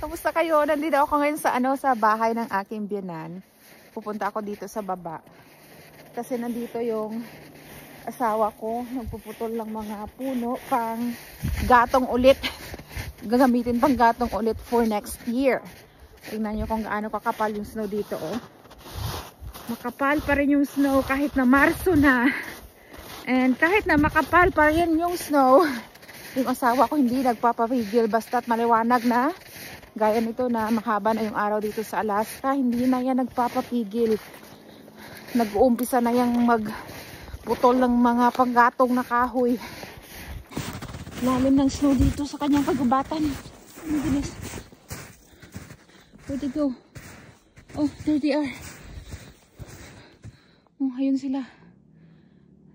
Kamusta kayo? Nandito ako ngayon sa sa bahay ng aking biyenan. Pupunta ako dito sa baba. Kasi nandito yung asawa ko, nagpuputol ng mga puno pang gatong ulit. Gagamitin pang gatong ulit for next year. Tingnan nyo kung gaano kakapal yung snow dito, oh. Makapal pa rin yung snow kahit na Marso na. And kahit na makapal pa rin yung snow, yung asawa ko hindi nagpapapigil basta't maliwanag na. Gaya nito na mahaba na yung araw dito sa Alaska, hindi na yan nagpapapigil. Nag-uumpisa na yung magputol ng mga panggatong na kahoy. Lalim ng snow dito sa kanyang kagubatan. Ang bilis. Where'd they go? Oh, there they are. Oh, ayun sila.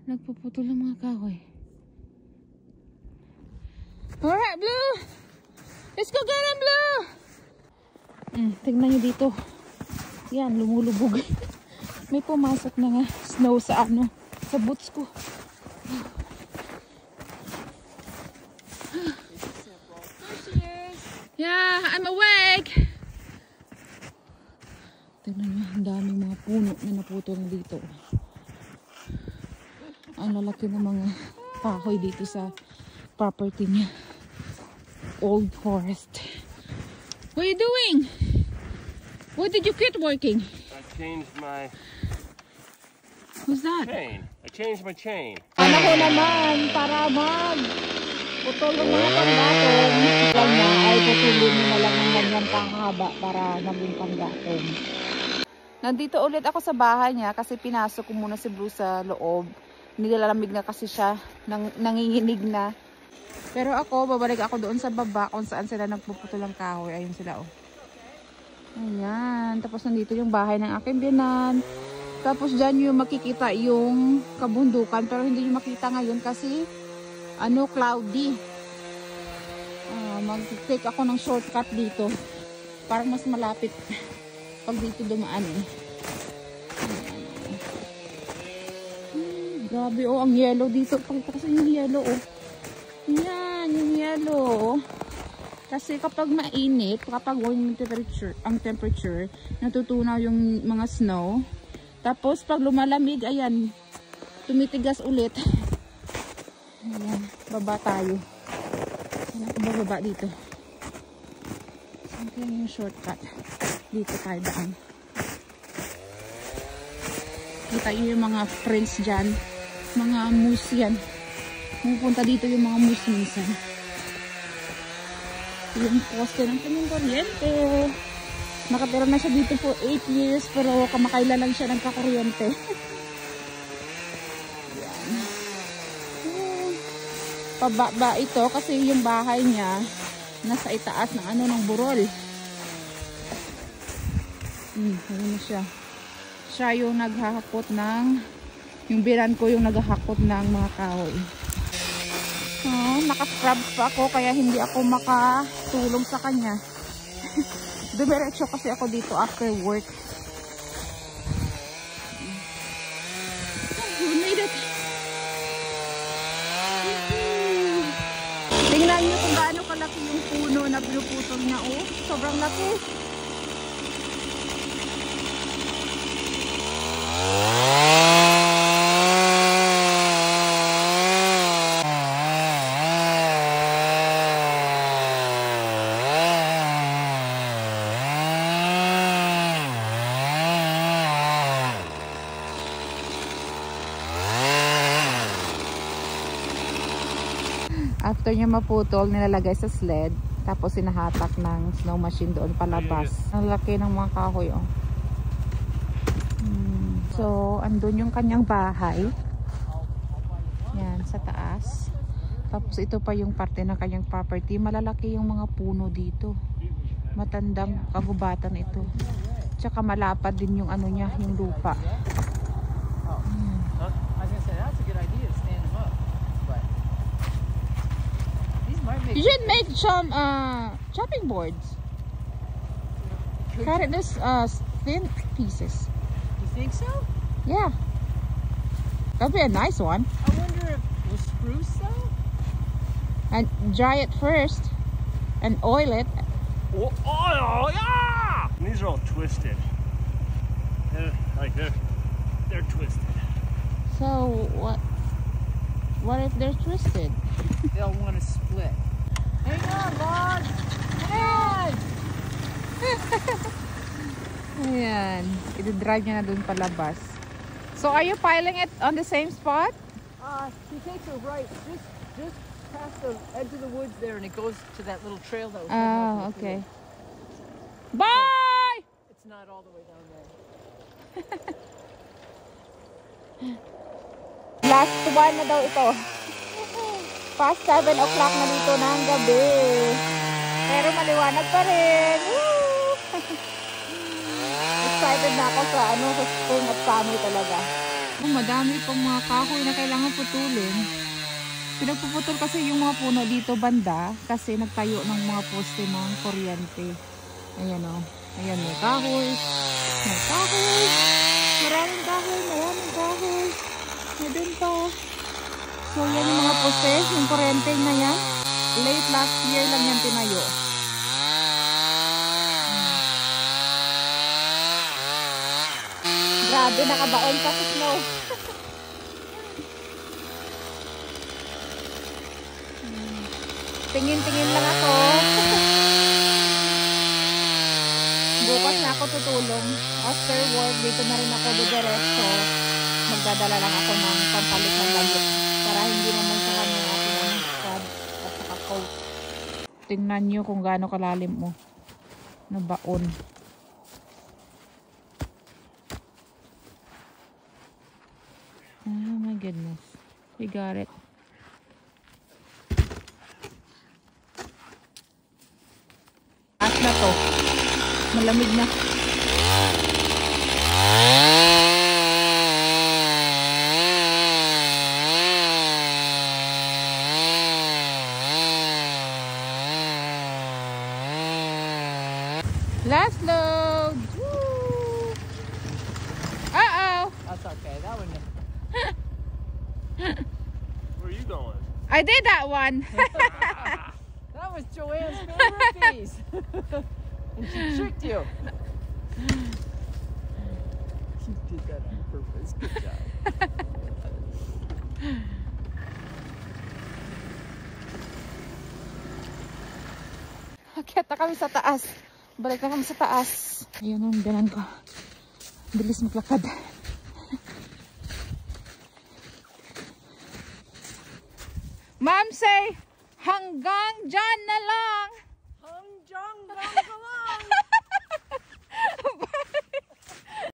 Nagpuputol ng mga kahoy. Alright, Blue! Let's go get him, Blue! Tignan nyo dito. Yan, lumulubog. May pumasok na nga snow sa sa boots ko. Yeah, I'm awake! Tignan nyo, ang daming mga puno na naputol na dito. Ang lalaki ng mga kahoy dito sa property niya. Old forest. What are you doing? Why did you quit working? I changed my Who's that? chain. I changed my chain. Ano ko naman para putol ng mga panggatong. Lang na ay putulin mo na lang ng ganyan panghaba para maging panggatong. Nandito ulit ako sa bahay niya kasi pinasok ko muna si Blue sa loob. Nilalamig na kasi siya, nanginginig na. Pero ako, babalik ako doon sa baba kung saan sila nagpuputol ng kahoy. Ayun sila, oh. Ayan. Tapos nandito yung bahay ng aking biyenan. Tapos dyan yung makikita yung kabundukan. Pero hindi yung makita ngayon kasi cloudy. Mag-take ako ng shortcut dito. Parang mas malapit pag dito dumaan, eh. Grabe, oh, ang yellow dito. Pakita kasi yung yellow, oh. Yan, yung yellow. Kasi kapag mainit, kapag warm ang temperature, natutunaw yung mga snow. Tapos pag lumalamig, ayan, tumitigas ulit. Ayan, baba tayo. Bababa dito. Saan yung shortcut? Dito tayo daan. Kita yung mga friends dyan. Mga moose yan. Pupunta dito yung mga moose minsan. Yung poste ng kanyang kuryente. Nakatira na siya dito for 8 years pero kamakailan lang siya nagkakuryente. Yan. Pababa ito kasi yung bahay niya nasa itaas ng ng burol. Ayun siya. Siya yung naghahakot yung biran ko yung naghahakot ng mga kahoy. Naka-scrub pa ako kaya hindi ako makatulong sa kanya. Dumiretso kasi ako dito after work. We made it! Tingnan nyo kung gaano kalaki yung puno na pinuputol niya. Oh, sobrang laki. After niya maputol, nilalagay sa sled. Tapos sinahatak ng snow machine doon palabas. Ang laki ng mga kahoy, oh. So, andun yung kanyang bahay. Yan, sa taas. Tapos ito pa yung parte ng kanyang property. Malalaki yung mga puno dito. Matandang kagubatan ito. Tsaka malapad din yung niya, yung lupa. You should make some chopping boards. Cut it this thin pieces. You think so? Yeah. That'd be a nice one. I wonder if it was spruce though? And dry it first and oil it Oh, oh, yeah! And these are all twisted. They're twisted. So what if they're twisted? They'll want to split. Hang on, Lon! Hang on! Ayan. I-drive niya na dun palabas. So are you piling it on the same spot? He takes a right just past the edge of the woods there, and it goes to that little trail that was. Oh, okay. Bye! It's not all the way down there. Last one na daw ito. Past 7 o'clock na dito ng gabi. Pero maliwanag pa rin. Woo! Excited na ako sa sa spring at summer talaga. Madami pang mga kahoy na kailangan putulin. Pinagpuputol kasi yung mga puno dito banda kasi nagtayo ng mga poste ng kuryente. Ayan o. Ayan, may kahoy. May kahoy. Maraming kahoy. Maraming kahoy. Doon pa. So yan yung mga poste. Yung kuryente na yan. Late last year lang yan tinayo. Grabe, nakabaon pa sa snow. Tingin-tingin lang ako. Bukas na ako tutulong. After work, dito na rin ako diretso. Magdadala lang ako ng pampalit ng damit para hindi naman sa kanya aking scrub at saka coat. Tingnan nyo kung gaano kalalim mo. Nabaon. Oh my goodness. We got it. At na to. Malamig na. Last load. Woo! Uh-oh. That's okay. That one. Where are you going? I did that one. That was Joanne's favorite piece. And she tricked you. She did that on purpose. Good job. Akyat na kami sa taas. Balik na kami sa taas. Ayun ang ganan ko. Bilis maglakad. Ma'am say, hanggang dyan na lang. Hanggang lang.